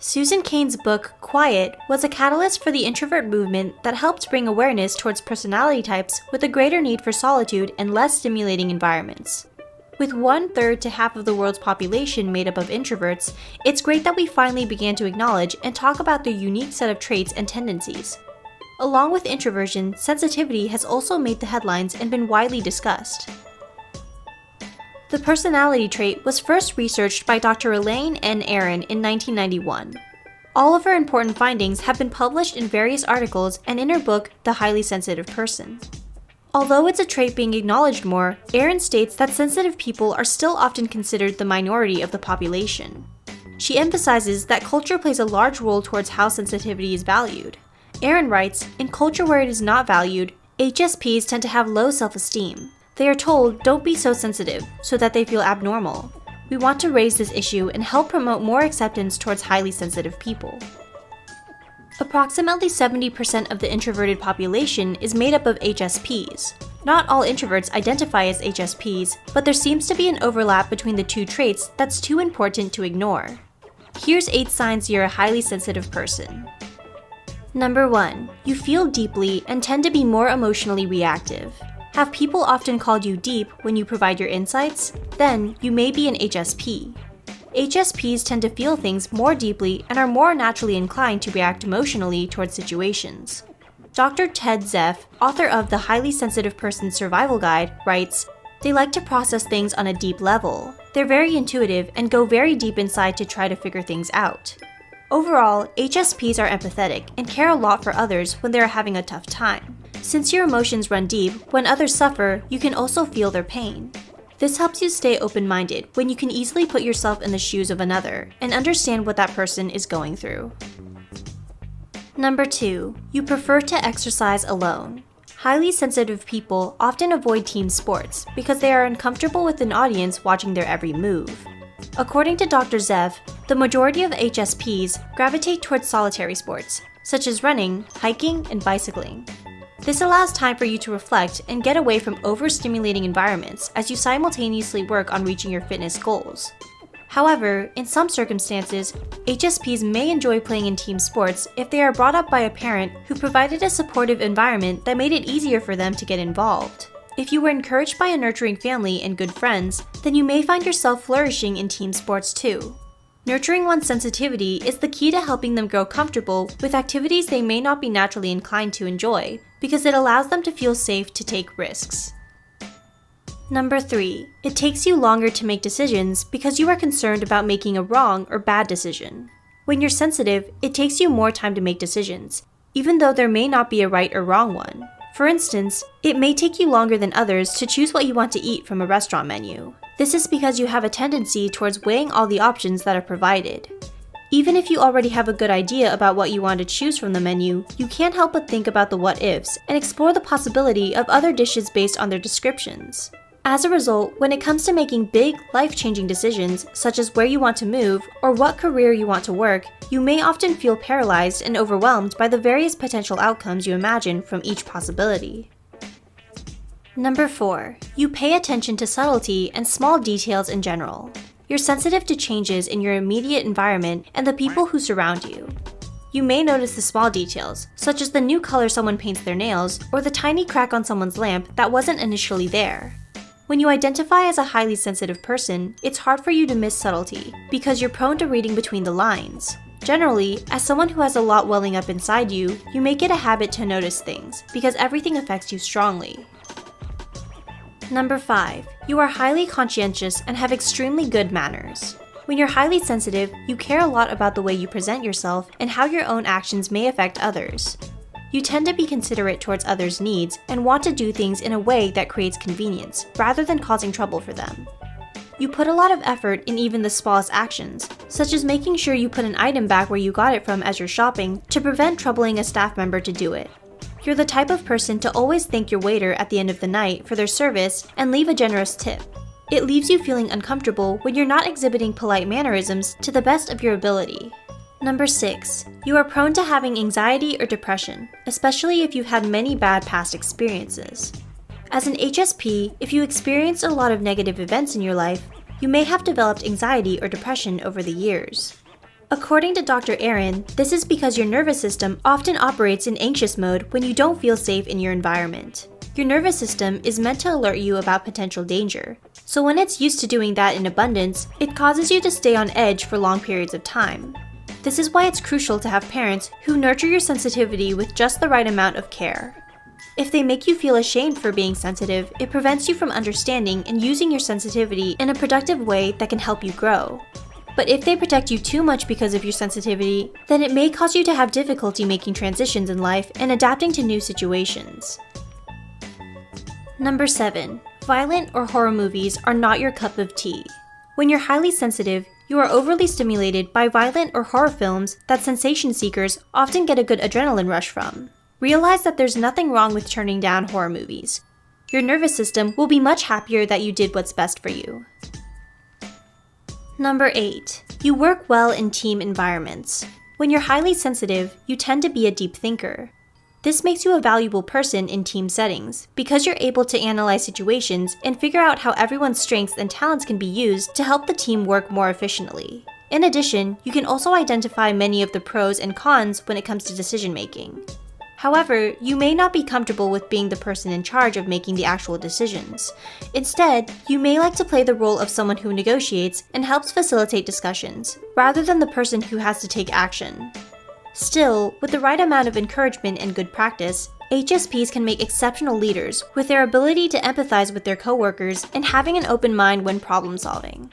Susan Cain's book, Quiet, was a catalyst for the introvert movement that helped bring awareness towards personality types with a greater need for solitude and less stimulating environments. With 1/3 to half of the world's population made up of introverts, it's great that we finally began to acknowledge and talk about their unique set of traits and tendencies. Along with introversion, sensitivity has also made the headlines and been widely discussed. The personality trait was first researched by Dr. Elaine N. Erin in 1991. All of her important findings have been published in various articles and in her book, The Highly Sensitive Person. Although it's a trait being acknowledged more, Erin states that sensitive people are still often considered the minority of the population. She emphasizes that culture plays a large role towards how sensitivity is valued. Erin writes, "In culture where it is not valued, HSPs tend to have low self-esteem. They are told, don't be so sensitive, so that they feel abnormal. We want to raise this issue and help promote more acceptance towards highly sensitive people." Approximately 70% of the introverted population is made up of HSPs. Not all introverts identify as HSPs, but there seems to be an overlap between the two traits that's too important to ignore. Here's 8 signs you're a highly sensitive person. Number 1. You feel deeply and tend to be more emotionally reactive. Have people often called you deep when you provide your insights? Then you may be an HSP. HSPs tend to feel things more deeply and are more naturally inclined to react emotionally towards situations. Dr. Ted Zeff, author of The Highly Sensitive Person's Survival Guide, writes, "They like to process things on a deep level. They're very intuitive and go very deep inside to try to figure things out." Overall, HSPs are empathetic and care a lot for others when they are having a tough time. Since your emotions run deep, when others suffer, you can also feel their pain. This helps you stay open-minded when you can easily put yourself in the shoes of another and understand what that person is going through. Number 2. You prefer to exercise alone. Highly sensitive people often avoid team sports because they are uncomfortable with an audience watching their every move. According to Dr. Zeff, the majority of HSPs gravitate towards solitary sports, such as running, hiking, and bicycling. This allows time for you to reflect and get away from overstimulating environments as you simultaneously work on reaching your fitness goals. However, in some circumstances, HSPs may enjoy playing in team sports if they are brought up by a parent who provided a supportive environment that made it easier for them to get involved. If you were encouraged by a nurturing family and good friends, then you may find yourself flourishing in team sports too. Nurturing one's sensitivity is the key to helping them grow comfortable with activities they may not be naturally inclined to enjoy, because it allows them to feel safe to take risks. Number 3. It takes you longer to make decisions because you are concerned about making a wrong or bad decision. When you're sensitive, it takes you more time to make decisions, even though there may not be a right or wrong one. For instance, it may take you longer than others to choose what you want to eat from a restaurant menu. This is because you have a tendency towards weighing all the options that are provided. Even if you already have a good idea about what you want to choose from the menu, you can't help but think about the what-ifs and explore the possibility of other dishes based on their descriptions. As a result, when it comes to making big, life-changing decisions, such as where you want to move or what career you want to work, you may often feel paralyzed and overwhelmed by the various potential outcomes you imagine from each possibility. Number 4. You pay attention to subtlety and small details in general. You're sensitive to changes in your immediate environment and the people who surround you. You may notice the small details, such as the new color someone paints their nails or the tiny crack on someone's lamp that wasn't initially there. When you identify as a highly sensitive person, it's hard for you to miss subtlety because you're prone to reading between the lines. Generally, as someone who has a lot welling up inside you, you make it a habit to notice things because everything affects you strongly. Number 5. You are highly conscientious and have extremely good manners. When you're highly sensitive, you care a lot about the way you present yourself and how your own actions may affect others. You tend to be considerate towards others' needs and want to do things in a way that creates convenience, rather than causing trouble for them. You put a lot of effort in even the smallest actions, such as making sure you put an item back where you got it from as you're shopping to prevent troubling a staff member to do it. You're the type of person to always thank your waiter at the end of the night for their service and leave a generous tip. It leaves you feeling uncomfortable when you're not exhibiting polite mannerisms to the best of your ability. Number 6. You are prone to having anxiety or depression, especially if you've had many bad past experiences. As an HSP, if you experienced a lot of negative events in your life, you may have developed anxiety or depression over the years. According to Dr. Erin, this is because your nervous system often operates in anxious mode when you don't feel safe in your environment. Your nervous system is meant to alert you about potential danger, so when it's used to doing that in abundance, it causes you to stay on edge for long periods of time. This is why it's crucial to have parents who nurture your sensitivity with just the right amount of care. If they make you feel ashamed for being sensitive, it prevents you from understanding and using your sensitivity in a productive way that can help you grow. But if they protect you too much because of your sensitivity, then it may cause you to have difficulty making transitions in life and adapting to new situations. Number 7. Violent or horror movies are not your cup of tea. When you're highly sensitive, you are overly stimulated by violent or horror films that sensation seekers often get a good adrenaline rush from. Realize that there's nothing wrong with turning down horror movies. Your nervous system will be much happier that you did what's best for you. Number 8. You work well in team environments. When you're highly sensitive, you tend to be a deep thinker. This makes you a valuable person in team settings, because you're able to analyze situations and figure out how everyone's strengths and talents can be used to help the team work more efficiently. In addition, you can also identify many of the pros and cons when it comes to decision making. However, you may not be comfortable with being the person in charge of making the actual decisions. Instead, you may like to play the role of someone who negotiates and helps facilitate discussions, rather than the person who has to take action. Still, with the right amount of encouragement and good practice, HSPs can make exceptional leaders with their ability to empathize with their coworkers and having an open mind when problem solving.